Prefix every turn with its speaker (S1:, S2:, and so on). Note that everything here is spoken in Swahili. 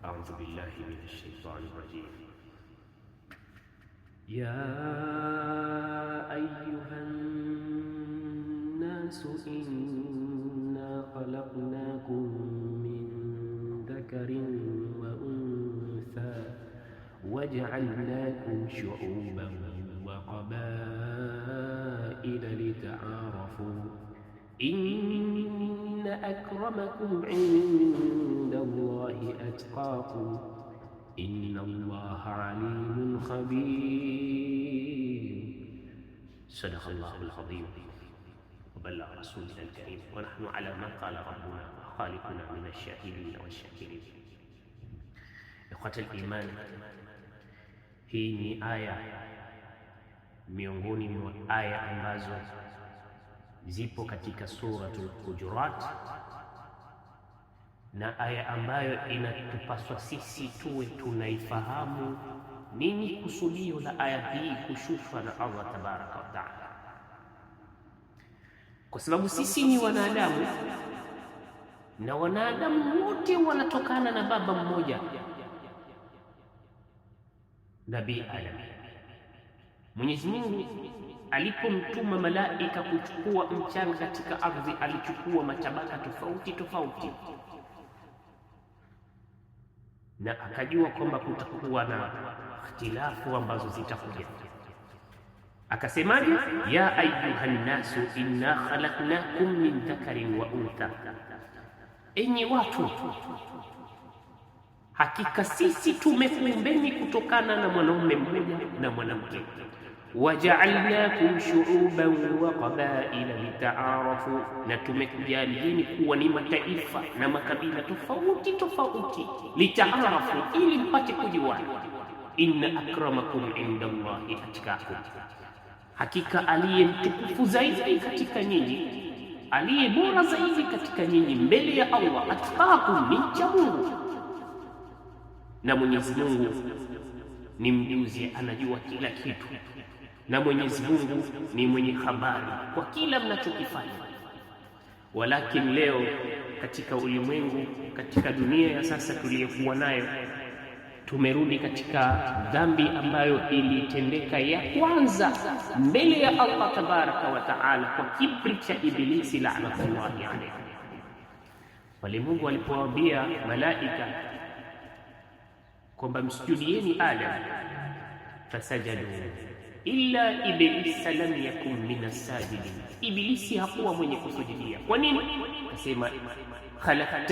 S1: أعوذ بالله من الشيطان الرجيم. يا أيها الناس إنا خلقناكم من ذكر وأنثى وجعلناكم شعوبا وقبائل لتعارفوا إن أكرمكم عند الله أتقاكم إن الله عليم خبير. صدق الله العظيم وبلغ رسولنا الكريم ونحن على ما قال ربنا وخالقنا من الشاهدين والشاكرين. إخوة الإيمان, hii ni aya miongoni mwa aya ambazo zipo katika suratul Hujurat, na aya ambayo inatupaswa sisi tuwe tunaifahamu nini kusudio la aya hii kushushwa na Allah tabaraka wa taala, kwa sababu sisi ni wanadamu na wanadamu wote wanatokana na baba mmoja, Nabii Adam. Mwenyezi Mungu alipomtuma malaika kuchukua mchanga katika ardhi, alichukua matabaka tofauti tofauti, na akajua kwamba kutakuwa na ikhtilafu ambazo zitakuja. Akasemaje? Ya ayyuhan nasu inna khalaqnakum min dhakarin wa untha, enyi watu, hakika sisi tumekuumbeni kutokana na mwanaume mmoja na mwanamke. Waja'alnakum shu'uban wa qabaila litaarafu, na tumekujalieni kuwa ni mataifa na makabila tofauti tofauti, litaarafu, ili mpate kujuana. Inna akramakum inda Allahi atqakum, hakika aliye mtukufu zaidi katika nyinyi, aliye bora zaidi katika nyinyi mbele ya Allah, atqakum, ni mcha Mungu. Na Mwenyezi Mungu ni mjuzi, anajua kila kitu, na Mwenyezi Mungu ni mwenye habari kwa kila mnachokifanya. Walakin leo katika ulimwengu, katika dunia ya sasa tuliyokuwa nayo, tumerudi katika dhambi ambayo ilitendeka ya kwanza mbele ya Allah tabaraka wa taala kwa kibri cha Ibilisi, la'natullahi alayhi. Wale Mungu alipowaambia malaika kwamba msujudieni Adam, fasajadu illa iblisa lam yakun minas sajidin, Ibilisi hakuwa mwenye kusujudia. Kwa nini? Akasema khalaqtani